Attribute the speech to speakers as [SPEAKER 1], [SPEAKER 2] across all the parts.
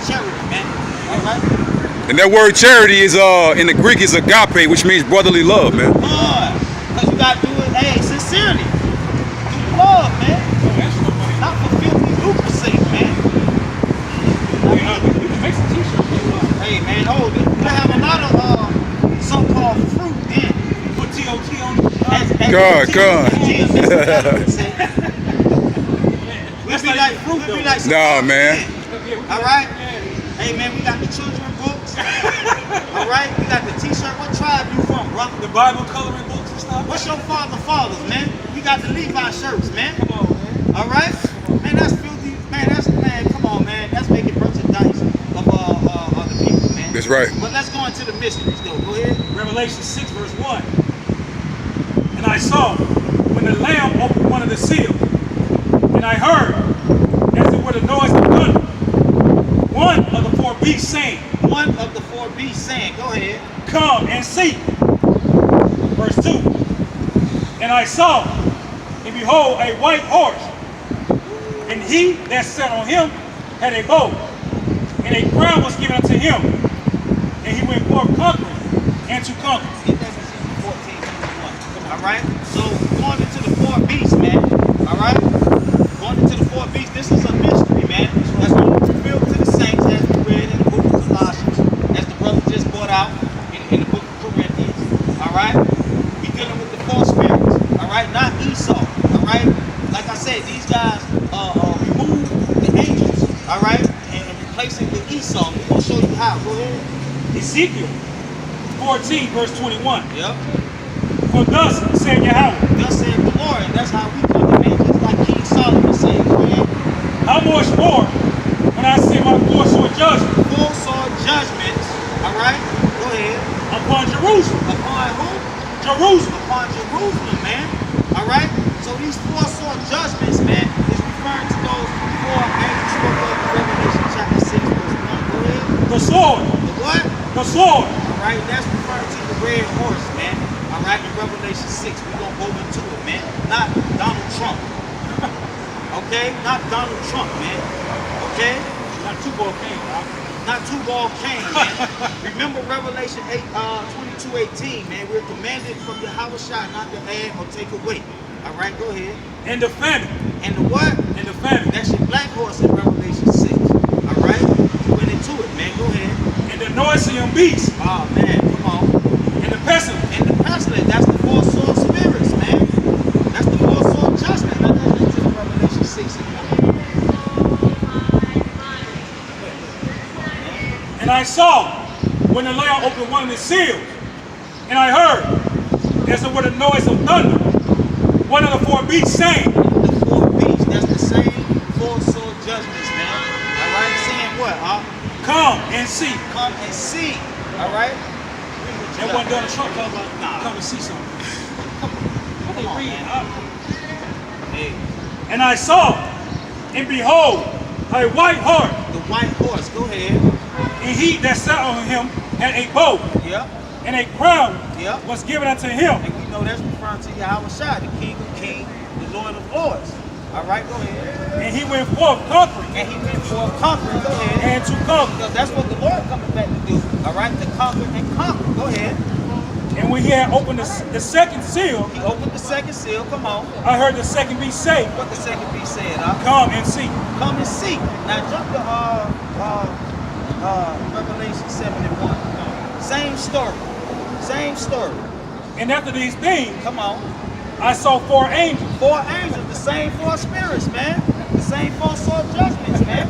[SPEAKER 1] charity, man. All right?
[SPEAKER 2] And that word charity is in the Greek is agape, which means brotherly love, man.
[SPEAKER 1] Because you got to do it, hey, sincerely. Through love, man. Not for filthy lucre's sake, man.
[SPEAKER 3] You can make some t-shirts.
[SPEAKER 1] Hey, man, hold it. We have a lot of so-called fruit then.
[SPEAKER 3] Put T.O.T. on
[SPEAKER 2] God.
[SPEAKER 1] We'll be like fruit, we'll be like some
[SPEAKER 2] Nah, man.
[SPEAKER 1] All right? Hey, man, we got the children books. All right? We got the t-shirt. What tribe you from, bro?
[SPEAKER 3] The Bible coloring books and stuff.
[SPEAKER 1] What's your fathers, man? We got the Levi shirts, man.
[SPEAKER 3] Come on, man.
[SPEAKER 1] All right? Man, that's filthy. Man, come on, man. That's making merchandise of the people, man.
[SPEAKER 2] That's right.
[SPEAKER 1] But let's go into the mysteries, though. Go ahead.
[SPEAKER 3] Revelation 6, verse 1. And I saw when the Lamb opened one of the seals, and I heard, as it were the noise of thunder, one of the four beasts saying,
[SPEAKER 1] One of the four beasts saying, go ahead.
[SPEAKER 3] Come and see. Verse 2. And I saw, and behold, a white horse, and he that sat on him had a bow, and a crown was given unto him, and he went forth conquering and to conquer.
[SPEAKER 1] Get that Ezekiel 14:21. All right? So, going into the four beasts, man. All right? Going into the four beasts, this is a mystery, man. That's going to be revealed to the saints as we read in the book of Colossians, as the brother just brought out in the book of Corinthians. All right? We dealing with the four spirits. All right? Not Esau. All right? Like I said, these guys remove the angels. All right? And replace it with Esau. We're going to show you how. Go ahead.
[SPEAKER 3] Ezekiel 14, verse 21.
[SPEAKER 1] Yep.
[SPEAKER 3] For thus said Yahweh,
[SPEAKER 1] Thus said the Lord, and that's how we come to man, just like King Solomon said. Go ahead.
[SPEAKER 3] how much more when I send my full sword judgment
[SPEAKER 1] Full sword judgments. All right? Go ahead.
[SPEAKER 3] upon Jerusalem.
[SPEAKER 1] Upon who?
[SPEAKER 3] Jerusalem.
[SPEAKER 1] Upon Jerusalem, man. All right? So these four sword judgments, man, is referring to those four angels spoke of in Revelation chapter 6, verse 1. Go ahead.
[SPEAKER 3] The sword.
[SPEAKER 1] The what?
[SPEAKER 3] The sword.
[SPEAKER 1] All right? That's referring to the red horse, man. All right? In Revelation 6, we're going to go into it, man. Not Donald Trump. Okay? Not Donald Trump, man. Okay?
[SPEAKER 3] Not two ball king, huh?
[SPEAKER 1] Not two-ball cane, man. Remember Revelation 22:18, man. We're commanded from Yahweh not to add or take away. All right, go ahead.
[SPEAKER 3] And the famine.
[SPEAKER 1] And the what?
[SPEAKER 3] And the famine.
[SPEAKER 1] That's your black horse in Revelation 6. All right? You went into it, man. Go ahead.
[SPEAKER 3] And the noisome beast.
[SPEAKER 1] Oh, man. Come on.
[SPEAKER 3] And the pestilence.
[SPEAKER 1] And the pestilence. That's the four sword spirits, man. That's the four sword judgment. Now, let's get to Revelation 6 again.
[SPEAKER 3] And I saw when the Lamb opened one of the seals, and I heard, as it were the noise of thunder, one of the four beasts saying,
[SPEAKER 1] The four beasts, that's the same four sword judgments, man. All right, saying what, huh?
[SPEAKER 3] Come and see.
[SPEAKER 1] Come and see. All right?
[SPEAKER 3] That wasn't Donald Trump talking about,
[SPEAKER 1] Nah.
[SPEAKER 3] come and see something. What they
[SPEAKER 1] Come on,
[SPEAKER 3] reading?
[SPEAKER 1] man. Hey,
[SPEAKER 3] And I saw, and behold, a white horse,
[SPEAKER 1] the white horse, go ahead.
[SPEAKER 3] and he that sat on him had a bow,
[SPEAKER 1] Yep,
[SPEAKER 3] and a crown
[SPEAKER 1] yep.
[SPEAKER 3] was given unto him.
[SPEAKER 1] And we know that's referring to Yahweh Shai, the King of Kings, the Lord of Lords. All right, go ahead.
[SPEAKER 3] And he went forth conquering
[SPEAKER 1] And he went for conquering, go ahead.
[SPEAKER 3] and to conquer.
[SPEAKER 1] Because that's what the Lord coming back to do. All right, to conquer and conquer. Go ahead.
[SPEAKER 3] And when he had opened the second seal,
[SPEAKER 1] He opened the second seal. Come on.
[SPEAKER 3] I heard the second beast say,
[SPEAKER 1] What the second beast said, huh?
[SPEAKER 3] come and see.
[SPEAKER 1] Come and see. Now jump to Revelation 7:1. Same story. Same story.
[SPEAKER 3] And after these things,
[SPEAKER 1] Come on.
[SPEAKER 3] I saw four angels,
[SPEAKER 1] Four angels, the same four spirits, man. The same four sword judgments, man.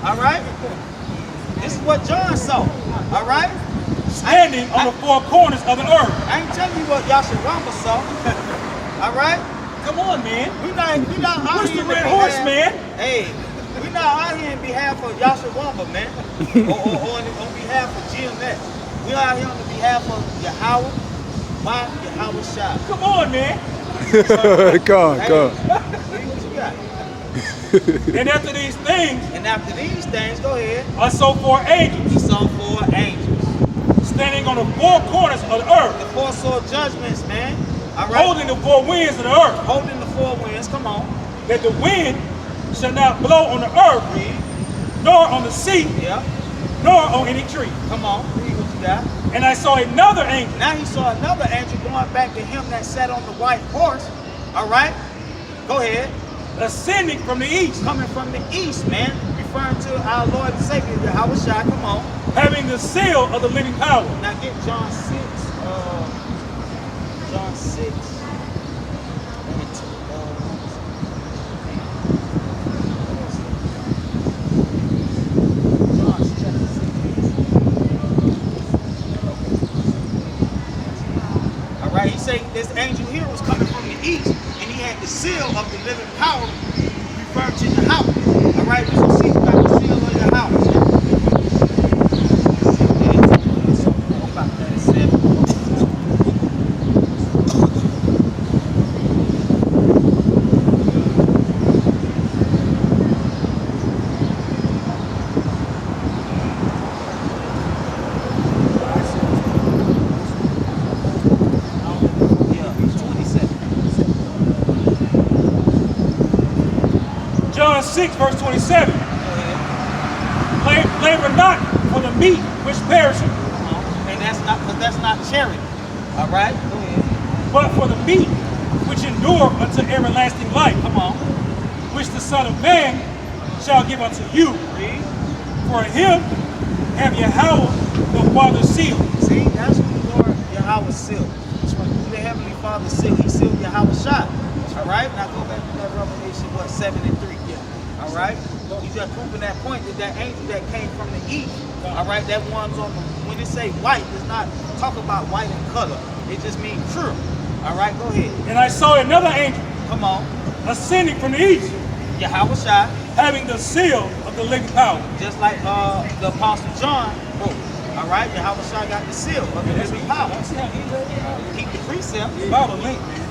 [SPEAKER 1] All right? This is what John saw. All right?
[SPEAKER 3] standing on the four corners of the earth.
[SPEAKER 1] I ain't telling you what Yahshua saw. All right?
[SPEAKER 3] Come on, man.
[SPEAKER 1] We not out
[SPEAKER 3] Where's
[SPEAKER 1] here
[SPEAKER 3] the
[SPEAKER 1] in
[SPEAKER 3] red
[SPEAKER 1] behalf-
[SPEAKER 3] horse, man?
[SPEAKER 1] Hey, we not out here in behalf of Yahshua, man. or on behalf of GMS. We out here on the behalf of Yahweh, my Yahweh Shai.
[SPEAKER 3] Come on, man.
[SPEAKER 2] Come.
[SPEAKER 1] What you got?
[SPEAKER 3] And after these things,
[SPEAKER 1] And after these things, go ahead.
[SPEAKER 3] I saw four angels
[SPEAKER 1] We saw four angels.
[SPEAKER 3] standing on the four corners of the
[SPEAKER 1] The
[SPEAKER 3] earth,
[SPEAKER 1] four sword judgments, man. All right?
[SPEAKER 3] holding the four winds of the earth,
[SPEAKER 1] Holding the four winds. Come on.
[SPEAKER 3] that the wind shall not blow on the earth,
[SPEAKER 1] Read.
[SPEAKER 3] nor on the sea,
[SPEAKER 1] Yeah.
[SPEAKER 3] nor on any tree.
[SPEAKER 1] Come on, read what you got.
[SPEAKER 3] And I saw another angel.
[SPEAKER 1] Now he saw another angel going back to him that sat on the white horse. All right, go ahead.
[SPEAKER 3] Ascending from the east,
[SPEAKER 1] Coming from the east, man, referring to our Lord and Savior, Yahushua. Come on.
[SPEAKER 3] having the seal of the living power.
[SPEAKER 1] Now get John 6. John 6. All right, he said this angel here was coming from the east, and he had the seal of the living power referred to the house. All right, we shall see about the seal of the house.
[SPEAKER 3] John 6, verse 27. Labor not for the meat which perisheth,
[SPEAKER 1] And that's not charity. All right, go ahead.
[SPEAKER 3] but for the meat which endure unto everlasting life,
[SPEAKER 1] Come on,
[SPEAKER 3] which the Son of Man shall give unto you.
[SPEAKER 1] read.
[SPEAKER 3] For him have Yahweh the Father sealed.
[SPEAKER 1] See, that's who Lord Yahweh sealed. That's when who the Heavenly Father sealed. He sealed Yahweh shot. All right, now go back to that Revelation, 7 and 3. Yeah. All right, you just proving that point that angel that came from the east. All right, that one's on the, when it say white, does not talk about white in color. It just means true. All right, go ahead.
[SPEAKER 3] And I saw another angel
[SPEAKER 1] Come on,
[SPEAKER 3] ascending from the east,
[SPEAKER 1] Yahweh shot.
[SPEAKER 3] having the seal of the living power.
[SPEAKER 1] Just like the Apostle John wrote. All right, Yahweh Shai got the seal of the living power. Keep the precept.
[SPEAKER 3] The Bible link, man.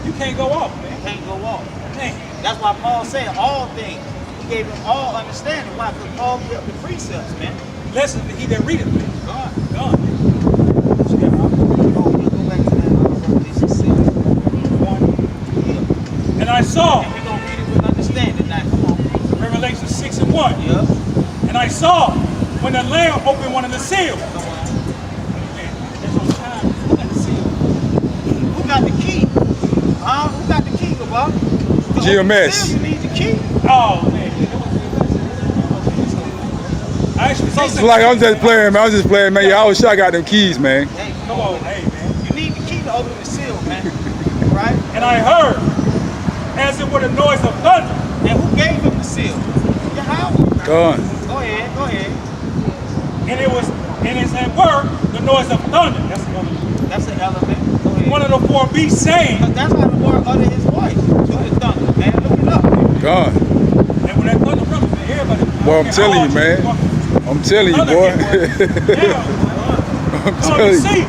[SPEAKER 3] You can't go off, man.
[SPEAKER 1] Can't go off.
[SPEAKER 3] Dang.
[SPEAKER 1] That's why Paul said all things. He gave him all understanding. Why? Because Paul kept the precepts, man.
[SPEAKER 3] Blessed is he that readeth, man.
[SPEAKER 1] God.
[SPEAKER 3] God.
[SPEAKER 1] Oh, we'll go back to that Revelation 6. Yeah.
[SPEAKER 3] And I saw,
[SPEAKER 1] And we're going to read it with understanding now. Come on.
[SPEAKER 3] Revelation 6 and 1.
[SPEAKER 1] Yeah.
[SPEAKER 3] And I saw when the Lamb opened one of the seals.
[SPEAKER 1] Come on.
[SPEAKER 3] Man, there's no time. Who got the seal?
[SPEAKER 1] Who got the key? Who got the key, Bob?
[SPEAKER 2] GMS.
[SPEAKER 1] You need the key.
[SPEAKER 3] Oh, man. I actually saw
[SPEAKER 2] It's like I'm just playing, man. I'm just playing, man. Yahweh Shai got them keys, man.
[SPEAKER 1] Hey,
[SPEAKER 3] Come on, hey, man.
[SPEAKER 1] you need the key to open the seal, man. Right?
[SPEAKER 3] And I heard, as it were the noise of thunder,
[SPEAKER 1] And who gave him the seal? Yahweh.
[SPEAKER 2] Gone.
[SPEAKER 1] Go ahead, go ahead.
[SPEAKER 3] and it was, and as it were, the noise of thunder. That's the other one.
[SPEAKER 1] That's an element. Go ahead.
[SPEAKER 3] One of the four beasts saying,
[SPEAKER 1] Because that's how the Lord uttered his voice. Through the thunder, man. Look it up.
[SPEAKER 2] Gone.
[SPEAKER 3] and when that thunder comes, man, everybody.
[SPEAKER 2] Boy, I'm telling you, man. I'm telling you, boy. I'm
[SPEAKER 3] Come
[SPEAKER 2] telling
[SPEAKER 3] to
[SPEAKER 2] you.
[SPEAKER 3] see.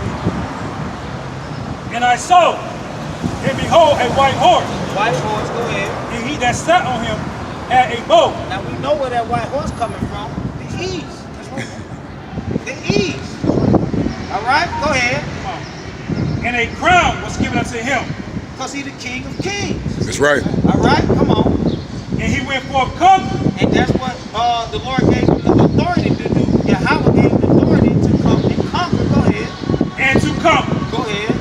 [SPEAKER 3] And I saw, and behold, a white horse,
[SPEAKER 1] White horse, go ahead.
[SPEAKER 3] and he that sat on him had a bow.
[SPEAKER 1] Now we know where that white horse coming from. The east. The east. All right, go ahead.
[SPEAKER 3] And a crown was given unto him.
[SPEAKER 1] Because he the king of kings.
[SPEAKER 2] That's right.
[SPEAKER 1] All right, come on.
[SPEAKER 3] And he went forth conquering,
[SPEAKER 1] And that's what the Lord gave him the authority to do. Yahweh gave him the authority to come and conquer. Go ahead.
[SPEAKER 3] and to conquer.
[SPEAKER 1] Go ahead.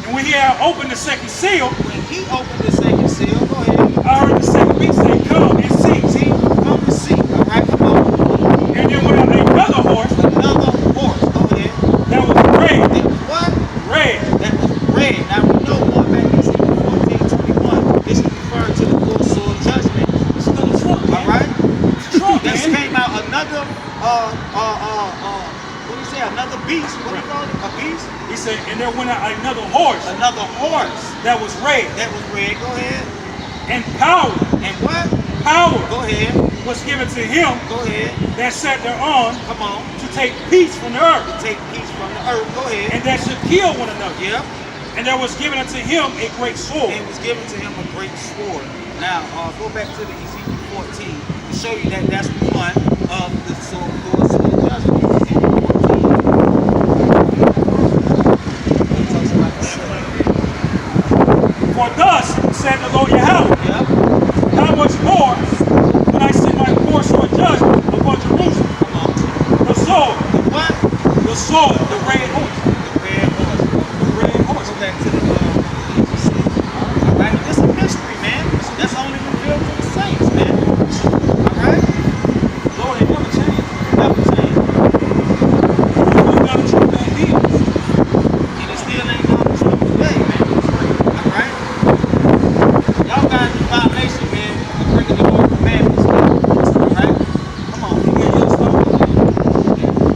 [SPEAKER 3] And when he had opened the second seal,
[SPEAKER 1] When he opened the second seal, go ahead.
[SPEAKER 3] I heard the second beast say, come and see.
[SPEAKER 1] See, come and see. All right, come on.
[SPEAKER 3] And then went out another horse
[SPEAKER 1] Another horse. Go ahead.
[SPEAKER 3] that was red.
[SPEAKER 1] That was what?
[SPEAKER 3] Red.
[SPEAKER 1] That was red. Now we know going back to Ezekiel 14:21. This is referring to the full sword judgment.
[SPEAKER 3] It's still a trunk,
[SPEAKER 1] All right.
[SPEAKER 3] Trunk,
[SPEAKER 1] This
[SPEAKER 3] man.
[SPEAKER 1] came out another what do you say? Another beast. What do you call it? A beast?
[SPEAKER 3] He said, and there went out another horse
[SPEAKER 1] Another horse.
[SPEAKER 3] that was red.
[SPEAKER 1] That was red. Go ahead.
[SPEAKER 3] And power,
[SPEAKER 1] And what?
[SPEAKER 3] power
[SPEAKER 1] Go ahead.
[SPEAKER 3] was given to him
[SPEAKER 1] Go ahead.
[SPEAKER 3] that sat thereon
[SPEAKER 1] Come on.
[SPEAKER 3] to take peace from the earth,
[SPEAKER 1] Take peace from the earth. Go ahead.
[SPEAKER 3] and that should kill one another.
[SPEAKER 1] Yep.
[SPEAKER 3] And there was given unto him a great sword.
[SPEAKER 1] And it was given to him a great sword. Now, go back to the Ezekiel 14 to show you that that's one of the sword judgment. Ezekiel 14. It talks about the sword.
[SPEAKER 3] For thus said the Lord Yahweh,
[SPEAKER 1] Yep.
[SPEAKER 3] how much more when I send my poor sword judgment upon Jerusalem,
[SPEAKER 1] Come on.
[SPEAKER 3] sword, the red horse.
[SPEAKER 1] The red horse.
[SPEAKER 3] The red horse.
[SPEAKER 1] Go back to the all right, this is a mystery, man. That's only revealed to the saints, man. All right?
[SPEAKER 3] Lord, they never change.
[SPEAKER 1] Never change.
[SPEAKER 3] You got a true back then.
[SPEAKER 1] And it still ain't on the truth today, man. All right? Y'all guys in violation, man, of bringing the Lord commandments, man. All right? Come on.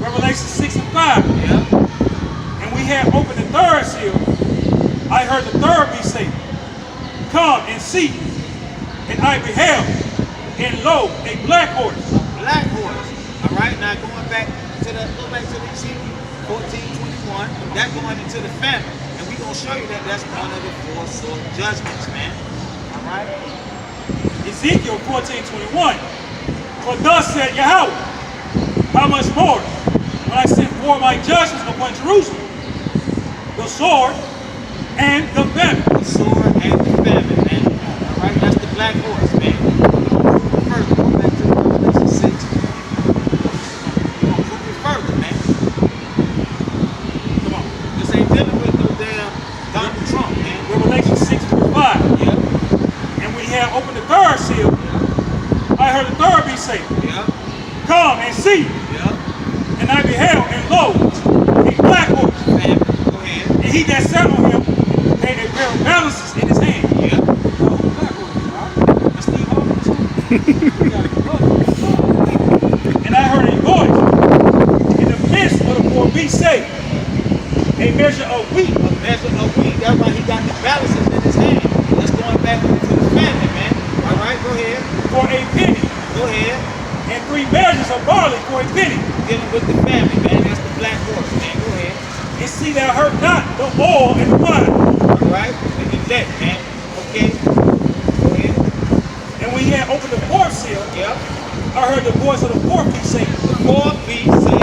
[SPEAKER 3] Revelation 6 and 5.
[SPEAKER 1] Yeah.
[SPEAKER 3] And we had opened the third seal. I heard the third beast say, "Come and see." And I beheld, and lo, a black horse.
[SPEAKER 1] Black horse. All right, now going back to the Ezekiel 14:21. That's going into the famine, and we're gonna show you that that's one of the 4 sort of judgments, man. All right.
[SPEAKER 3] Ezekiel 14:21. For thus said Yahweh, how much more when I send forth my judgments upon Jerusalem, the sword and the famine.
[SPEAKER 1] The sword and the famine, man. All right, that's the black horse, man. Further, go back to Revelation 6. We're gonna prove it further, man.
[SPEAKER 3] Come on.
[SPEAKER 1] This ain't dealing with no damn Donald Trump, man.
[SPEAKER 3] Revelation 6 through 5.
[SPEAKER 1] Yeah,
[SPEAKER 3] And we had opened the third seal. I heard the third beast say,
[SPEAKER 1] yeah,
[SPEAKER 3] "Come and see."
[SPEAKER 1] yeah.
[SPEAKER 3] And I beheld, and lo, a black horse.
[SPEAKER 1] Famine. Go ahead.
[SPEAKER 3] And he that sat on him had a pair of balances in his hand.
[SPEAKER 1] Yeah.
[SPEAKER 3] Oh, black horse, right? That's Steve Harvey. And I heard a voice in the midst of the 4 beasts say, a measure of wheat.
[SPEAKER 1] A measure of wheat. That's why he got the balances in his hand. That's going back to the famine, man. All right, go ahead.
[SPEAKER 3] For a penny,
[SPEAKER 1] Go ahead.
[SPEAKER 3] and 3 measures of barley for a penny.
[SPEAKER 1] Dealing with the famine, man. That's the black horse, man. Go ahead.
[SPEAKER 3] And see thou hurt not the oil and the wine.
[SPEAKER 1] All right. And the debt, man. Okay. Go ahead.
[SPEAKER 3] And when he had opened the 4th seal,
[SPEAKER 1] Yep.
[SPEAKER 3] I heard the voice of the 4th beast saying,
[SPEAKER 1] The 4 beast said,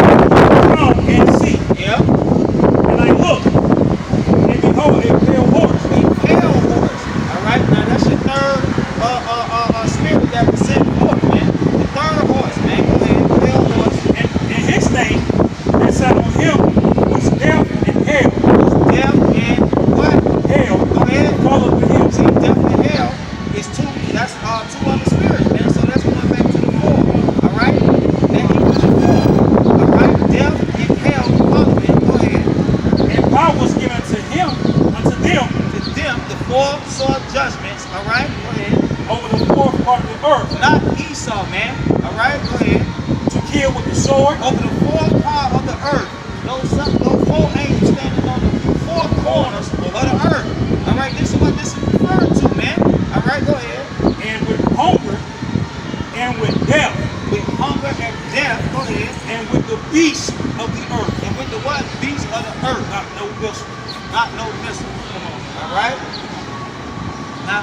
[SPEAKER 3] "Come and see."
[SPEAKER 1] yep.
[SPEAKER 3] And I looked, and behold, a pale horse.
[SPEAKER 1] A pale horse. All right. Now that's your third spirit that was sent forth, man. The third horse, man. Go ahead. Pale horse.
[SPEAKER 3] And his name that sat on him was death and hell.
[SPEAKER 1] Death and what?
[SPEAKER 3] Hell
[SPEAKER 1] Go ahead.
[SPEAKER 3] followed with him.
[SPEAKER 1] See, death and hell is 2. That's 2 other spirits, man. So that's going back to the 4. All right. That equals the 4. All right. Death and hell follow it. Go ahead.
[SPEAKER 3] And power was given to him, unto them,
[SPEAKER 1] To them, the 4 sword judgments. All right. Go ahead.
[SPEAKER 3] over the 4th part of the earth,
[SPEAKER 1] Not Esau, man. All right. Go ahead.
[SPEAKER 3] to kill with the sword,
[SPEAKER 1] Over the 4th part of the earth. Those 4 angels standing on the 4 corners of the earth. All right. This is what this is referring to, man. All right. Go ahead.
[SPEAKER 3] and with hunger, and with death,
[SPEAKER 1] With hunger and death. Go ahead.
[SPEAKER 3] and with the beasts of the earth.
[SPEAKER 1] And with the what? Beast of the earth.
[SPEAKER 3] Not no missile.
[SPEAKER 1] Not no missile.
[SPEAKER 3] Come on.
[SPEAKER 1] All right. Now,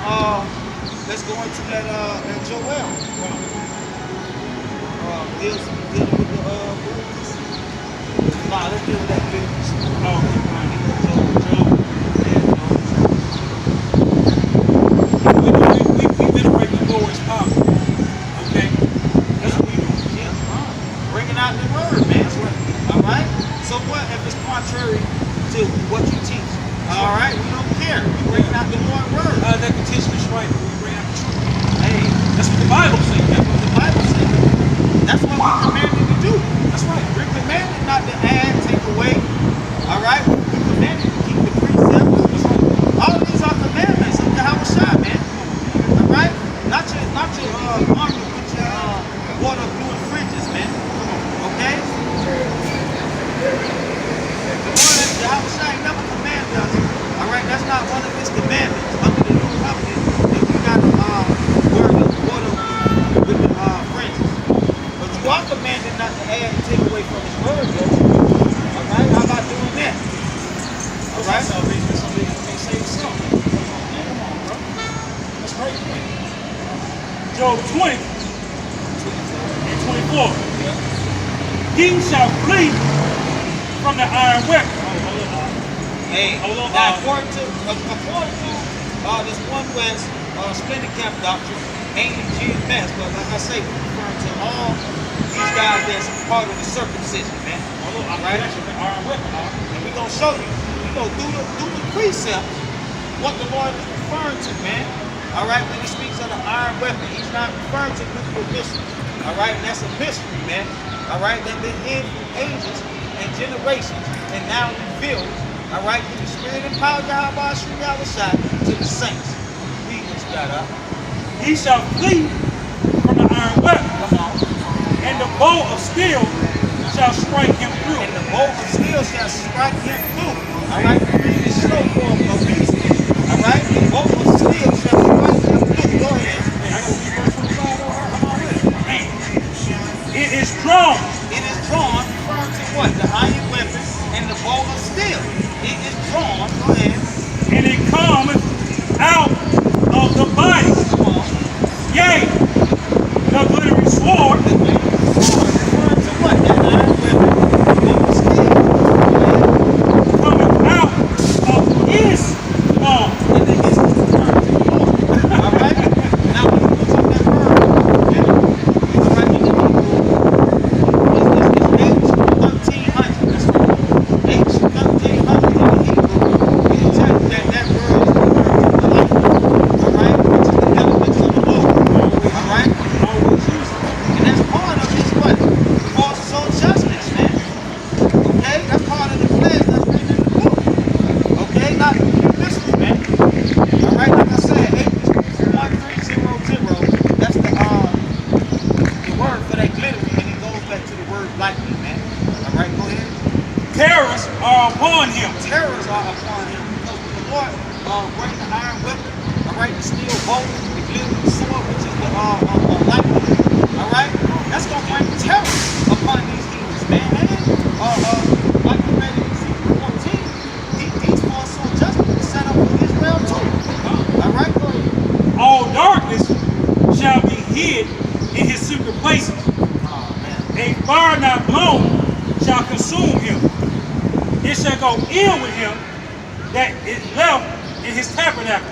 [SPEAKER 1] let's go into that Joel. Deals with the movies. Nah, let's deal with that business.
[SPEAKER 3] Oh,
[SPEAKER 1] Job.
[SPEAKER 3] we venerate the Lord's power. Okay? That's what we do.
[SPEAKER 1] Yeah, bringing out the word, man.
[SPEAKER 3] That's right.
[SPEAKER 1] All right. So what if it's contrary to what you teach? All right, we don't care. We bringing out the Lord word.
[SPEAKER 3] That petition is right. We bring out the truth.
[SPEAKER 1] Hey,
[SPEAKER 3] That's what the Bible says.
[SPEAKER 1] that's what the Bible says. That's what we're commanded to do.
[SPEAKER 3] That's right.
[SPEAKER 1] We're commanded not to add, take away. All right? We're commanded to keep the precepts. All of these are commandments of the Yahushua, man. All right? Not your army with your water blue and fridges, man. Okay? The one that Yahushua ain't never commanded us. All right? That's not one of his commandments. Under the new covenant, that we got to wear the water with the fringes. But you are commanded not to add and take away from his word, though. All right? How about doing that? All right?
[SPEAKER 3] Salvation, somebody may say something. Come on, bro. That's crazy, man. Job 20 and 24. He shall flee from the iron weapon.
[SPEAKER 1] Hey,
[SPEAKER 3] Hold on,
[SPEAKER 1] now according to this one West Splendid Camp doctrine, ain't in GMS, but like I say, we're referring to all these guys that's part of the circumcision, man.
[SPEAKER 3] Hold
[SPEAKER 1] right?
[SPEAKER 3] The iron weapon.
[SPEAKER 1] And we're going to show you, through the precept, what the Lord is referring to, man. All right, when he speaks of the iron weapon, he's not referring to nuclear missiles. All right, and that's a mystery, man. All right, they've been hidden for ages and generations, and now revealed, all right, through the spirit and power of Yahweh to the saints. Read this, God, up.
[SPEAKER 3] He shall flee from the iron weapon.
[SPEAKER 1] Come on.
[SPEAKER 3] And the bow of steel shall strike him through.
[SPEAKER 1] And the bow of steel shall strike him through. All right, read this slow for obedience. All right, the bow of steel shall strike him through. Go ahead.
[SPEAKER 3] I go read verse 25 over. Come on with it. Man. It is drawn.
[SPEAKER 1] It is drawn, referring to what? The iron weapon and the bow of steel. It is drawn. Go ahead.
[SPEAKER 3] And it cometh out of the body.
[SPEAKER 1] Come on.
[SPEAKER 3] Yea, the glittering sword.
[SPEAKER 1] The glittering sword, referring to what? That iron weapon, the bow of steel.
[SPEAKER 3] Cometh out of his arm.
[SPEAKER 1] And then his referring to the Lord. All right. Now when you look up that word, all right, in the Hebrew, it's H1300. That's right. H1300 in the Hebrew. It tells you that word is referring to the light. All right, which is the elements of the Lord. All right. And that's part of his what? False soul judgments, man. Okay, that's part of the pledge that's written in the book. Okay, not this one, man. All right, like I said, 1300. That's the word for that glittery, and it goes back to the word lightning, man. All right, go ahead.
[SPEAKER 3] Terrors are upon him.
[SPEAKER 1] Terrors are upon him because when the Lord bring the iron weapon, all right, the steel bow, the glittering sword, which is the lightning, all right, that's gonna bring terror upon these demons, man. And like we read in Ezekiel 14, these false soul judgments are set up for Israel too. All right, go ahead.
[SPEAKER 3] All darkness shall be hid in his secret places.
[SPEAKER 1] Oh man.
[SPEAKER 3] A fire not blown shall consume him. It shall go ill with him that is left in his tabernacle.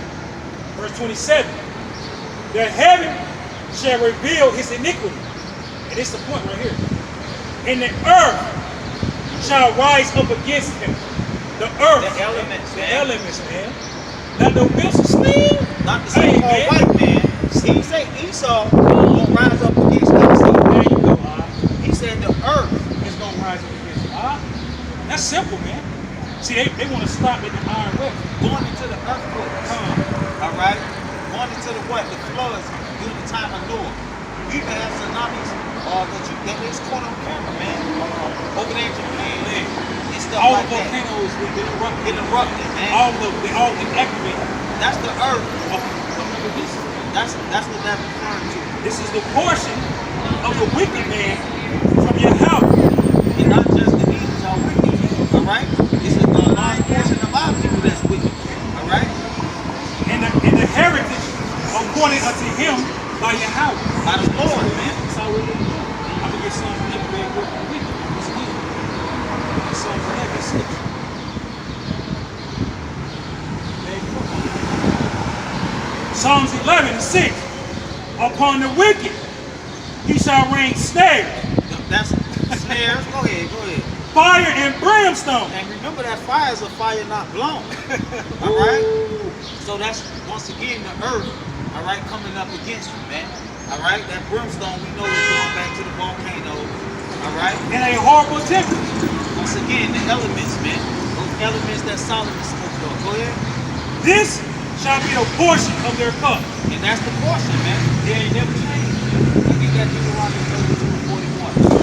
[SPEAKER 3] Verse 27. The heaven shall reveal his iniquity. And it's the point right here. And the earth shall rise up against him. The earth.
[SPEAKER 1] The elements,
[SPEAKER 3] The
[SPEAKER 1] man.
[SPEAKER 3] elements, man. Not the Wilson Slim.
[SPEAKER 1] Not the so-called
[SPEAKER 3] Hey, man.
[SPEAKER 1] white man. He said Esau gonna rise up against Esau.
[SPEAKER 3] There you go.
[SPEAKER 1] He said the earth.
[SPEAKER 3] It's gonna rise up against him. That's simple, man. See, they want to stop at the iron weapon.
[SPEAKER 1] Going into the earthquakes. All right? Going into the what? The floods during the time of Noah. We even have tsunamis that is caught on camera, man. Over there in Japan. It's stuff
[SPEAKER 3] All
[SPEAKER 1] like
[SPEAKER 3] the
[SPEAKER 1] that.
[SPEAKER 3] volcanoes been
[SPEAKER 1] Erupted, man.
[SPEAKER 3] they all get activated.
[SPEAKER 1] That's the earth.
[SPEAKER 3] Coming up against it.
[SPEAKER 1] That's what that's referring to.
[SPEAKER 3] This is the portion of the wicked man from your house.
[SPEAKER 1] And not just the demons are wicked. All right? It's a large portion of our people that's wicked. All right?
[SPEAKER 3] And the heritage appointed unto him by your house.
[SPEAKER 1] By the Lord, man.
[SPEAKER 3] It's already done. I'm gonna get Psalms 11 real quick on wicked. It's good. Psalms 11, 6. Psalms 11, 6. Upon the wicked he shall rain snares.
[SPEAKER 1] That's snares. Go ahead.
[SPEAKER 3] Fire and brimstone.
[SPEAKER 1] And remember that fire is a fire not blown. All right? So that's, once again, the earth, all right, coming up against you, man. All right? That brimstone, we know is going back to the volcano. All right?
[SPEAKER 3] In a horrible tempest.
[SPEAKER 1] Once again, the elements, man. Those elements that Solomon spoke of. Go ahead.
[SPEAKER 3] This shall be a portion of their cup.
[SPEAKER 1] And that's the portion, man.
[SPEAKER 3] They ain't never changed.
[SPEAKER 1] I think that Deuteronomy 32:41.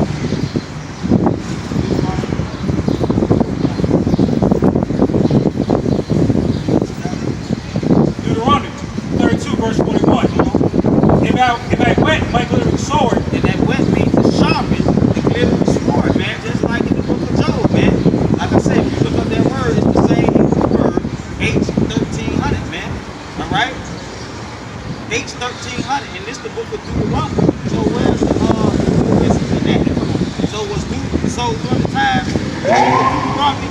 [SPEAKER 3] Deuteronomy 32, verse 41. If I wet my glittering sword,
[SPEAKER 1] And that wet means to sharpen the glittering sword, man. Just like in the book of Job, man. Like I said, if you look up that word, it's the same word, H1300, man. All right? H1300. And this the book of Deuteronomy. So where's this is in that? So during the time of Deuteronomy,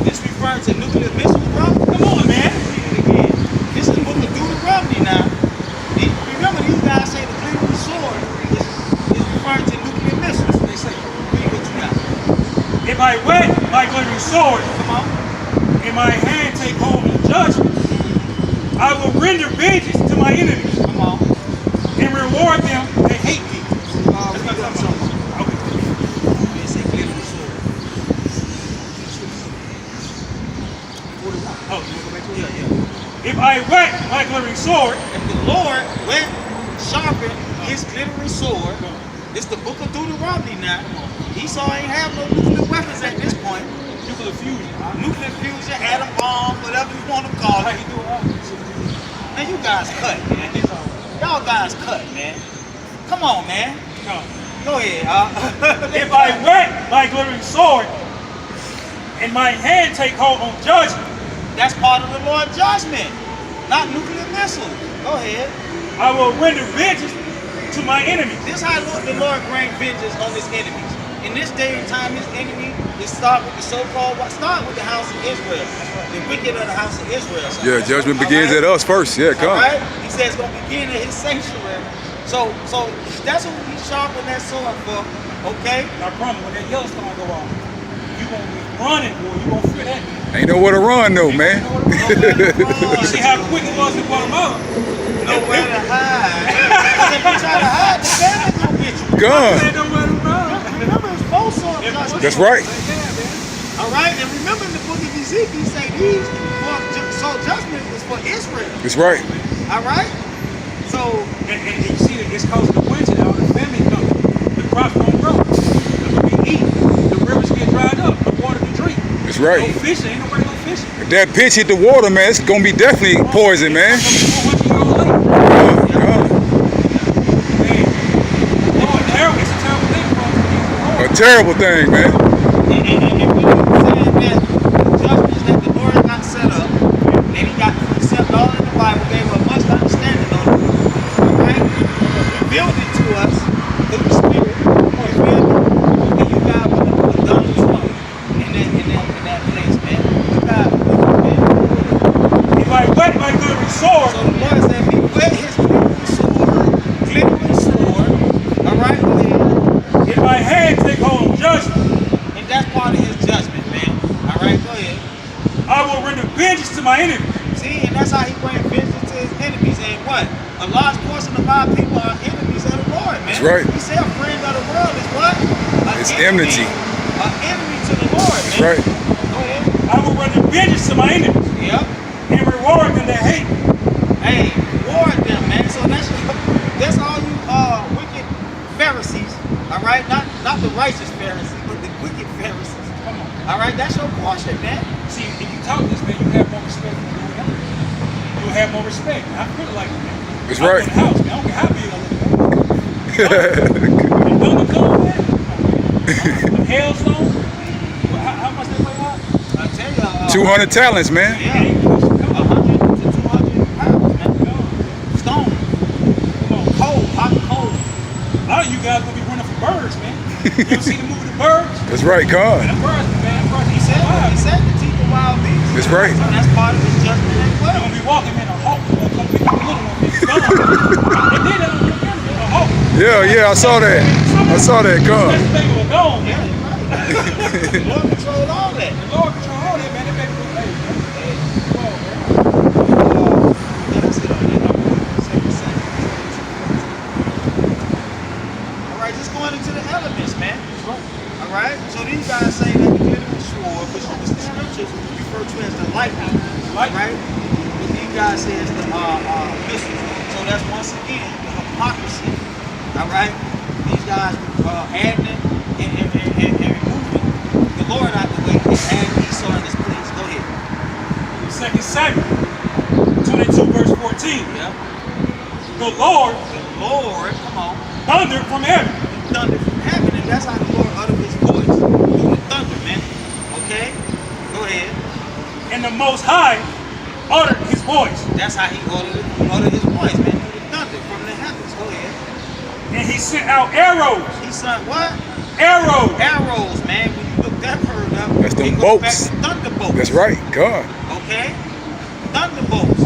[SPEAKER 1] this referring to nuclear missiles, bro?
[SPEAKER 3] come on, man.
[SPEAKER 1] Again. This is the book of Deuteronomy now. Remember, these guys say the glittering sword is referring to nuclear missiles.
[SPEAKER 3] I wet my glittering sword,
[SPEAKER 1] Come on.
[SPEAKER 3] and my hand take hold of judgment, I will render vengeance to my enemies
[SPEAKER 1] Come on.
[SPEAKER 3] and reward them that hate me.
[SPEAKER 1] Let's go to something.
[SPEAKER 3] Oh,
[SPEAKER 1] Yeah.
[SPEAKER 3] if I wet my glittering sword,
[SPEAKER 1] If the Lord went sharpen his glittering sword, it's the book of Deuteronomy now. Esau ain't have no nuclear weapons at this point.
[SPEAKER 3] nuclear fusion.
[SPEAKER 1] Nuclear fusion, atom bomb, whatever you want to call
[SPEAKER 3] How
[SPEAKER 1] it.
[SPEAKER 3] you do all this?
[SPEAKER 1] Man, you guys cut, man. Y'all guys cut, man. Come on, man.
[SPEAKER 3] No.
[SPEAKER 1] Go ahead.
[SPEAKER 3] If I wet my glittering sword, and my hand take hold on judgment,
[SPEAKER 1] That's part of the Lord's judgment, not nuclear missiles. Go ahead.
[SPEAKER 3] I will render vengeance to my enemies.
[SPEAKER 1] This is how the Lord bring vengeance on his enemies. In this day and time, his enemy is start with the so-called, start with the house of Israel. The wicked of the house of Israel.
[SPEAKER 2] Yeah, judgment begins at us first. Yeah, come.
[SPEAKER 1] All right? He says it's going to begin at his sanctuary. So that's what we sharpen that sword for, okay?
[SPEAKER 3] I promise, when that Yellowstone go off, you gonna be running, boy. You gonna fear that.
[SPEAKER 2] Ain't nowhere to run though, man.
[SPEAKER 3] You see how quick it was in Guatemala?
[SPEAKER 1] Nowhere to hide. Because if you try to hide, the family gonna get you.
[SPEAKER 2] Gun.
[SPEAKER 3] They don't let them run.
[SPEAKER 1] Remember, it's both swords.
[SPEAKER 2] That's right.
[SPEAKER 1] All right, and remember in the book of Ezekiel, say these so judgment is for Israel.
[SPEAKER 2] That's right.
[SPEAKER 1] All right, so
[SPEAKER 3] And you see that it's causing the winter now. The famine coming. The crops don't grow. We eat. The rivers get dried up. No water to drink.
[SPEAKER 2] That's right.
[SPEAKER 3] No fishing. Ain't nobody go fishing.
[SPEAKER 2] If that pitch hit the water, man, it's gonna be definitely poison, man.
[SPEAKER 3] 400 years old late. Man, Lord, terrible. It's a terrible thing for us to be.
[SPEAKER 2] A terrible thing, man.
[SPEAKER 1] and we saying that the judgments that the Lord got set up, and he got precept all in the Bible, gave us much understanding on it. All right, revealed it to us through the Spirit. Revealed it, and you guys were done Trump in that place, man. You guys, man.
[SPEAKER 3] If I wet my glittering sword,
[SPEAKER 1] So the Lord said, if he wet his glittering sword, all right, go ahead.
[SPEAKER 3] if my hand take hold of judgment,
[SPEAKER 1] And that's part of his judgment, man. All right, go ahead.
[SPEAKER 3] I will render vengeance to my enemies.
[SPEAKER 1] See, and that's how he brings vengeance to his enemies. And what? A large portion of our people are enemies of the Lord, man.
[SPEAKER 2] That's right.
[SPEAKER 1] He said a friend of the world is what?
[SPEAKER 2] It's enmity.
[SPEAKER 1] An enemy to the Lord,
[SPEAKER 2] That's
[SPEAKER 1] man.
[SPEAKER 2] right.
[SPEAKER 1] Go ahead.
[SPEAKER 3] I will render vengeance to my enemies
[SPEAKER 1] Yep.
[SPEAKER 3] and reward them that hate me.
[SPEAKER 1] Hey, reward them, man. So that's all you wicked Pharisees, all right? Not the righteous Pharisees, but the wicked Pharisees.
[SPEAKER 3] Come on.
[SPEAKER 1] All right, that's your portion, man.
[SPEAKER 3] See, if you talk this, man, you have more respect for everyone else. You'll have more respect. I feel like it, man.
[SPEAKER 2] That's
[SPEAKER 3] I
[SPEAKER 2] right.
[SPEAKER 3] live in the house, man. I don't care how big I live. And Thunder come, man. The hailstone. How much they weigh out?
[SPEAKER 1] I tell you,
[SPEAKER 2] 200 talents, man.
[SPEAKER 1] yeah, 100 to 200 pounds, man. Stone,
[SPEAKER 3] Come on.
[SPEAKER 1] cold, hot, cold.
[SPEAKER 3] A lot of you guys gonna be running for birds, man. You ever see the movie The Birds?
[SPEAKER 2] That's right, God.
[SPEAKER 3] Them birds, man. Them birds,
[SPEAKER 1] He said to teach the wild beasts.
[SPEAKER 2] That's right.
[SPEAKER 1] So that's part of his judgment as
[SPEAKER 3] They're
[SPEAKER 1] well.
[SPEAKER 3] gonna be walking, man. A hawk gonna come pick up the little one. It's gone. They did that on the camera. A hawk.
[SPEAKER 2] Yeah, I saw that. I saw that, God.
[SPEAKER 3] That thing was gone.
[SPEAKER 1] Yeah, you're right. The Lord controlled all that.
[SPEAKER 3] The Lord control all that, man. That baby was hey, come on, man.
[SPEAKER 1] That's it on that. All right, just going into the elements, man. All right. So these guys say that the glittering sword, which the scriptures refer to as the lightning, right? But these guys say it's the missile. So that's once again the hypocrisy. All right. These guys adding and removing the Lord out the way and adding Esau in this place. Go ahead.
[SPEAKER 3] 2 Samuel 22, verse 14.
[SPEAKER 1] Yeah.
[SPEAKER 3] The Lord
[SPEAKER 1] The Lord, come on,
[SPEAKER 3] thundered from heaven.
[SPEAKER 1] thunder from heaven, and that's how the Lord uttered his voice through the thunder, man. Okay? Go ahead.
[SPEAKER 3] And the Most High uttered his voice.
[SPEAKER 1] That's how he uttered his voice, man, through the thunder from the heavens. Go ahead.
[SPEAKER 3] And he sent out arrows.
[SPEAKER 1] He sent what?
[SPEAKER 3] Arrows.
[SPEAKER 1] Arrows, man. When you look that word up,
[SPEAKER 2] That's them
[SPEAKER 1] it goes back
[SPEAKER 2] bolts.
[SPEAKER 1] to thunderbolts.
[SPEAKER 2] That's right, God.
[SPEAKER 1] Okay? Thunderbolts.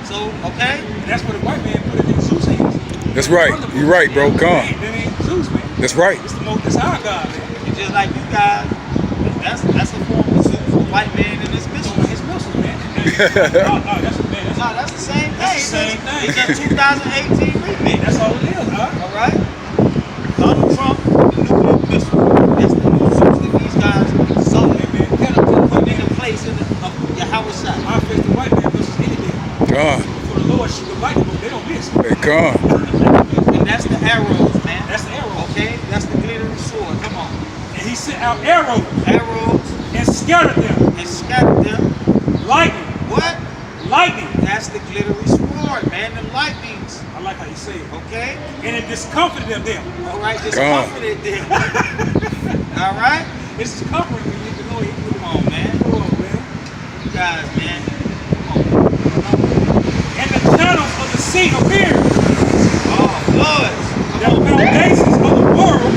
[SPEAKER 1] So, okay?
[SPEAKER 3] And that's what the white man put it in Zeus' hands.
[SPEAKER 2] That's right. You're right, bro. God.
[SPEAKER 3] That ain't Zeus, man.
[SPEAKER 2] That's right.
[SPEAKER 3] It's the most, it's our God, man.
[SPEAKER 1] It's just like you guys, That's a form of suit for white man and his missiles.
[SPEAKER 3] His missiles, man. No, that's a man.
[SPEAKER 1] No, that's the same thing.
[SPEAKER 3] That's the same thing.
[SPEAKER 1] It's just 2018 remake.
[SPEAKER 3] That's all it is, huh?
[SPEAKER 1] All right. Donald Trump with the nuclear missile. That's the new suits that these guys saw put into place of Yahweh Shai.
[SPEAKER 3] I face the white man versus any day.
[SPEAKER 2] Gone.
[SPEAKER 3] For the Lord shoot the lightning, they don't miss.
[SPEAKER 2] They gone.
[SPEAKER 1] And that's the arrows, man.
[SPEAKER 3] That's the arrow.
[SPEAKER 1] Okay? That's the glittering sword. Come on.
[SPEAKER 3] And he sent out arrows
[SPEAKER 1] Arrows
[SPEAKER 3] and scattered them.
[SPEAKER 1] and scattered them.
[SPEAKER 3] Lightning.
[SPEAKER 1] What?
[SPEAKER 3] Lightning.
[SPEAKER 1] That's the glittery sword, man. The lightnings.
[SPEAKER 3] I like how you say it.
[SPEAKER 1] Okay?
[SPEAKER 3] And it discomforted them.
[SPEAKER 1] All right, discomforted them. All right?
[SPEAKER 3] It's discomforting when you know it.
[SPEAKER 1] Come on, man.
[SPEAKER 3] Come on, man.
[SPEAKER 1] You guys, man.
[SPEAKER 3] And the channels of the sea appeared.
[SPEAKER 1] Oh, floods.
[SPEAKER 3] The foundations of the world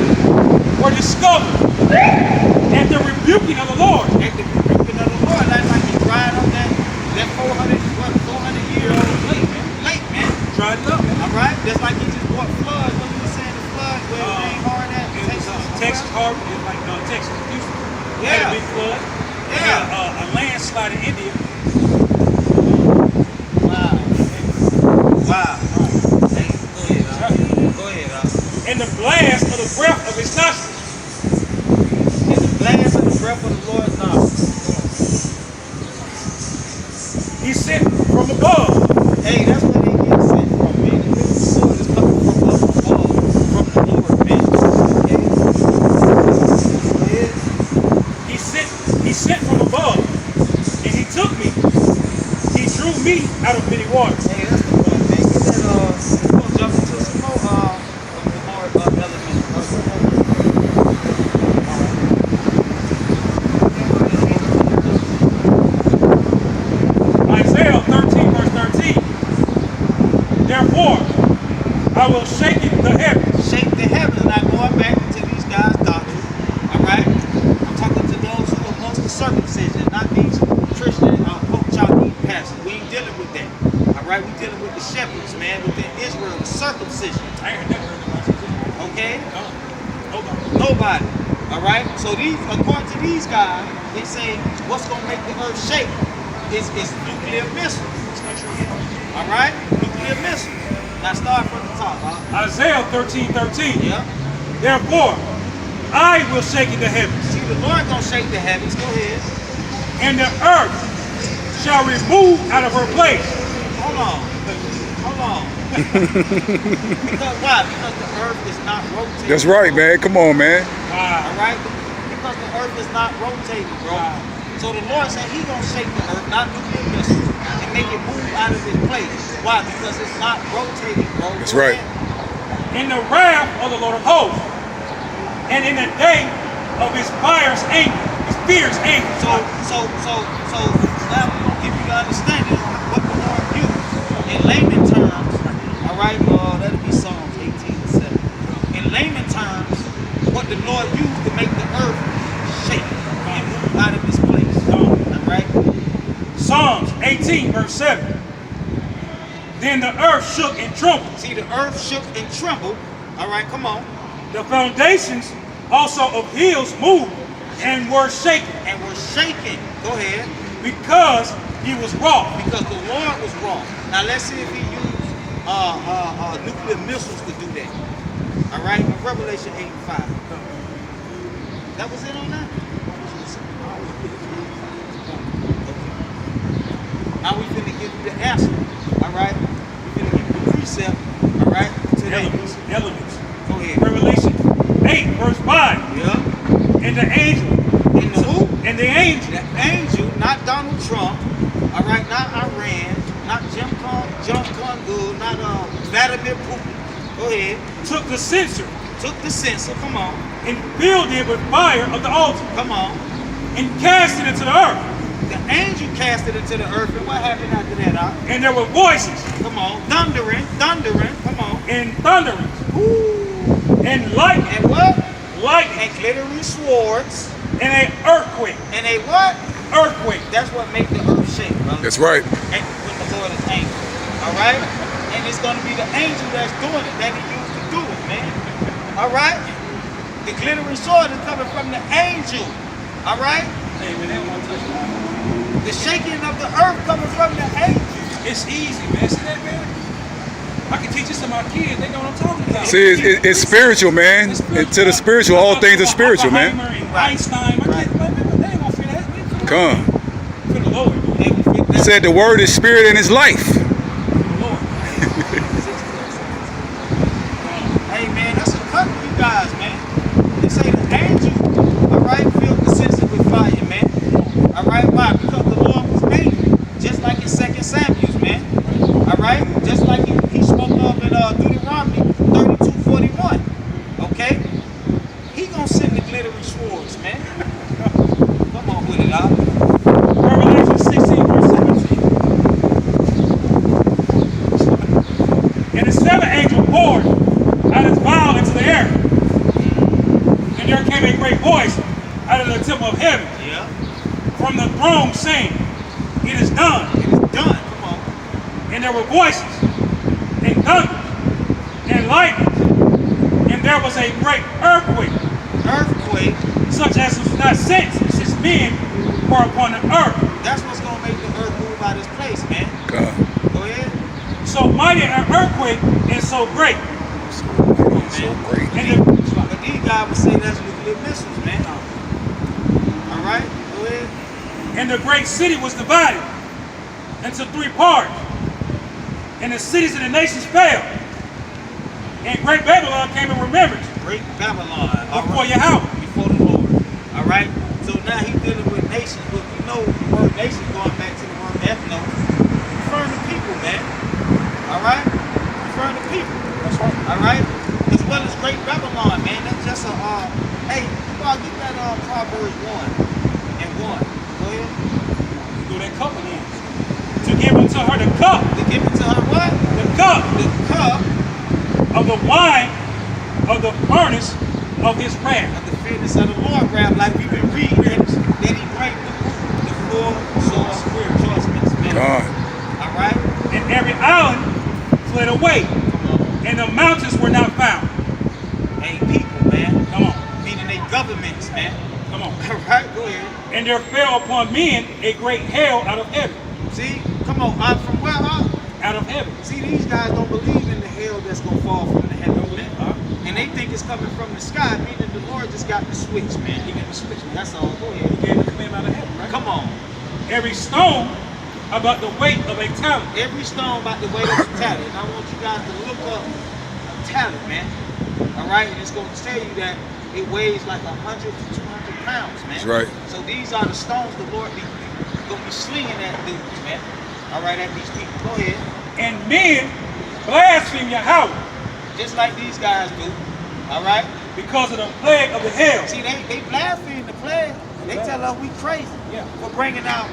[SPEAKER 3] were discovered at the rebuking of the Lord.
[SPEAKER 1] At the rebuking of the Lord, that's like he dried up that 400-year-old lake, man.
[SPEAKER 3] Dried it up.
[SPEAKER 1] All right? Just like he just brought floods. What was he saying, the flood where it rained hard at?
[SPEAKER 3] Texas harbor, it's like Texas, Houston.
[SPEAKER 1] Yeah.
[SPEAKER 3] Had a big flood.
[SPEAKER 1] Yeah.
[SPEAKER 3] A landslide in India.
[SPEAKER 1] Wow. Wow. Hey, go ahead.
[SPEAKER 3] And the blast of the breath of his nostrils.
[SPEAKER 1] And the blast of the breath of the Lord's nostrils.
[SPEAKER 3] He sent from above.
[SPEAKER 1] Hey, that's where they get sent from, man. The little sword is coming from up above, from the Lord, man. Okay?
[SPEAKER 3] He sent from above, and he took me. He drew me out of many waters.
[SPEAKER 1] Hey, that's the one, man. Get that, we're gonna jump into some more,
[SPEAKER 3] Isaiah 13, verse 13. Therefore, I will shake the heavens.
[SPEAKER 1] shake the heavens. Now going back to these guys' doctrine, all right? I'm talking to those who are amongst the circumcision, not these Christian poke Chaldean pastors. We ain't dealing with that, all right? We dealing with the shepherds, man, within Israel, the circumcision.
[SPEAKER 3] I ain't never heard about it.
[SPEAKER 1] Okay?
[SPEAKER 3] Nobody.
[SPEAKER 1] Nobody. All right? So these, according to these guys, they say what's gonna make the earth shake is nuclear missiles. All right? Nuclear missiles. Now start from the top, huh?
[SPEAKER 3] Isaiah 13, 13.
[SPEAKER 1] Yeah.
[SPEAKER 3] Therefore, I will shake the heavens,
[SPEAKER 1] See, the Lord gonna shake the heavens. Go ahead.
[SPEAKER 3] and the earth shall remove out of her place.
[SPEAKER 1] Hold on. Because why? Because the earth is not rotating.
[SPEAKER 2] That's right, man. Come on, man.
[SPEAKER 1] All right? Because the earth is not rotating, bro.
[SPEAKER 3] Wow.
[SPEAKER 1] So the Lord said He gonna shake the earth, not nuclear missiles, and make it move out of its place. Why? Because it's not rotating, bro.
[SPEAKER 2] That's right.
[SPEAKER 3] In the wrath of the Lord of hosts, and in the day of his fierce anger,
[SPEAKER 1] So now we'll give you the understanding what the Lord used. In layman terms, all right, that'll be Psalms 18:7. In layman terms, what the Lord used to make the earth shake and move out of its place. All right?
[SPEAKER 3] Psalms 18, verse 7. Then the earth shook and trembled.
[SPEAKER 1] See, the earth shook and trembled. All right, come on.
[SPEAKER 3] The foundations also of hills moved and were shaken,
[SPEAKER 1] And we're shaking. Go ahead.
[SPEAKER 3] because he was wroth.
[SPEAKER 1] Because the Lord was wrong. Now let's see if He used nuclear missiles to do that. All right, Revelation 8:5. That was it on that. Now we finna give you the answer. All right, we finna give you the precept. All right, today.
[SPEAKER 3] Elements.
[SPEAKER 1] Go ahead.
[SPEAKER 3] Revelation 8, verse 5.
[SPEAKER 1] Yeah.
[SPEAKER 3] And the angel.
[SPEAKER 1] And the who?
[SPEAKER 3] And the angel.
[SPEAKER 1] The angel, not Donald Trump. All right, not Iran, not Jim Kong-Good, not Vladimir Putin. Go ahead.
[SPEAKER 3] Took the censer
[SPEAKER 1] Took the censer. Come on.
[SPEAKER 3] and filled it with fire of the altar
[SPEAKER 1] Come on.
[SPEAKER 3] and cast it into the earth.
[SPEAKER 1] The angel cast it into the earth, and what happened after that, huh?
[SPEAKER 3] And there were voices
[SPEAKER 1] Come on. Thundering. Come on.
[SPEAKER 3] and thunderings
[SPEAKER 1] Ooh.
[SPEAKER 3] and lightning,
[SPEAKER 1] And what?
[SPEAKER 3] lightning
[SPEAKER 1] And glittering swords.
[SPEAKER 3] and an earthquake.
[SPEAKER 1] And a what?
[SPEAKER 3] Earthquake.
[SPEAKER 1] That's what make the earth shake, brother.
[SPEAKER 2] That's right.
[SPEAKER 1] And when the Lord is angry. All right? And it's going to be the angel that's doing it, that He used to do it, man. All right? The glittering sword is coming from the angel. All right?
[SPEAKER 3] Hey, man, they don't want to touch it.
[SPEAKER 1] The shaking of the earth coming from the angels.
[SPEAKER 3] It's easy, man. See that, man? I can teach this to my kids. They know what I'm talking about.
[SPEAKER 2] See, it's spiritual, man.
[SPEAKER 3] It's
[SPEAKER 2] And to the spiritual, all things are spiritual, man.
[SPEAKER 3] Einstein, my kids, man, they ain't gonna feel that.
[SPEAKER 2] Come.
[SPEAKER 3] For the Lord.
[SPEAKER 2] He said the word is spirit and is life.
[SPEAKER 3] For the Lord.
[SPEAKER 1] Hey, man, that's a cut for you guys, man. They say the angel, all right, filled the city with fire, man. All right, why? Because the Lord was angry, just like in 2 Samuel, man. All right, just like he spoke of in Deuteronomy 32:41. Okay, he gonna send the glittering swords, man. Come on with it, out.
[SPEAKER 3] Revelation 16, verse 17. And the seventh angel poured out his vial into the air. And there came a great voice out of the temple of heaven,
[SPEAKER 1] Yeah,
[SPEAKER 3] from the throne, saying, "It is done."
[SPEAKER 1] it is done. Come on.
[SPEAKER 3] And there were voices, and thunder, and lightning, and there was a great earthquake,
[SPEAKER 1] Earthquake.
[SPEAKER 3] such as was not since men were upon the earth.
[SPEAKER 1] That's what's gonna make the earth move out of its place, man.
[SPEAKER 2] God.
[SPEAKER 1] Go ahead.
[SPEAKER 3] So mighty an earthquake and so great.
[SPEAKER 2] So great.
[SPEAKER 3] And
[SPEAKER 1] But these guys would say that's nuclear missiles, man. All right, go ahead.
[SPEAKER 3] the great city was divided into three parts. And the cities of the nations fell. And great Babylon came in remembrance
[SPEAKER 1] Great Babylon. All
[SPEAKER 3] before
[SPEAKER 1] right.
[SPEAKER 3] Yahweh.
[SPEAKER 1] Before the Lord. All right. So now he's dealing with nations, but you know the word nation going back to the word ethnos, referring to people, man. All right. Referring to people.
[SPEAKER 3] That's right.
[SPEAKER 1] All right. As well as Great Babylon, man. That's just a hey, Paul, get that Proverbs 1 and 1. Go ahead.
[SPEAKER 3] Do that cup again. To give unto her the cup,
[SPEAKER 1] To give it to her what?
[SPEAKER 3] the cup
[SPEAKER 1] The cup
[SPEAKER 3] of the wine of the furnace of his wrath.
[SPEAKER 1] of the fitness of the Lord, grab like we've been reading. Then he break the four judgments, man.
[SPEAKER 2] God.
[SPEAKER 1] All right.
[SPEAKER 3] And every island fled away, and the mountains were not found.
[SPEAKER 1] Hey, people, man.
[SPEAKER 3] Come on,
[SPEAKER 1] Meaning they governments, man.
[SPEAKER 3] come on.
[SPEAKER 1] All right, go ahead.
[SPEAKER 3] And there fell upon men a great hail out of heaven.
[SPEAKER 1] See, come on. I'm from where?
[SPEAKER 3] Out of heaven.
[SPEAKER 1] See, these guys don't believe in the hail that's gonna fall from the heaven, man. And they think it's coming from the sky, meaning the Lord just got the switch, man.
[SPEAKER 3] He gave the switch, man.
[SPEAKER 1] That's all. Go ahead.
[SPEAKER 3] He gave the command out of heaven, right?
[SPEAKER 1] Come on.
[SPEAKER 3] Every stone about the weight of a talent.
[SPEAKER 1] Every stone about the weight of a talent. And I want you guys to look up a talent, man. All right, and it's going to tell you that it weighs like 100 to 200 pounds, man.
[SPEAKER 2] That's right.
[SPEAKER 1] So these are the stones the Lord going to be slinging at dudes, man. All right, at these people. Go ahead.
[SPEAKER 3] And men blaspheme Yahweh
[SPEAKER 1] Just like these guys do. All right.
[SPEAKER 3] because of the plague of the hail.
[SPEAKER 1] See, they blaspheme the plague. They tell us we crazy
[SPEAKER 3] Yeah.
[SPEAKER 1] for bringing out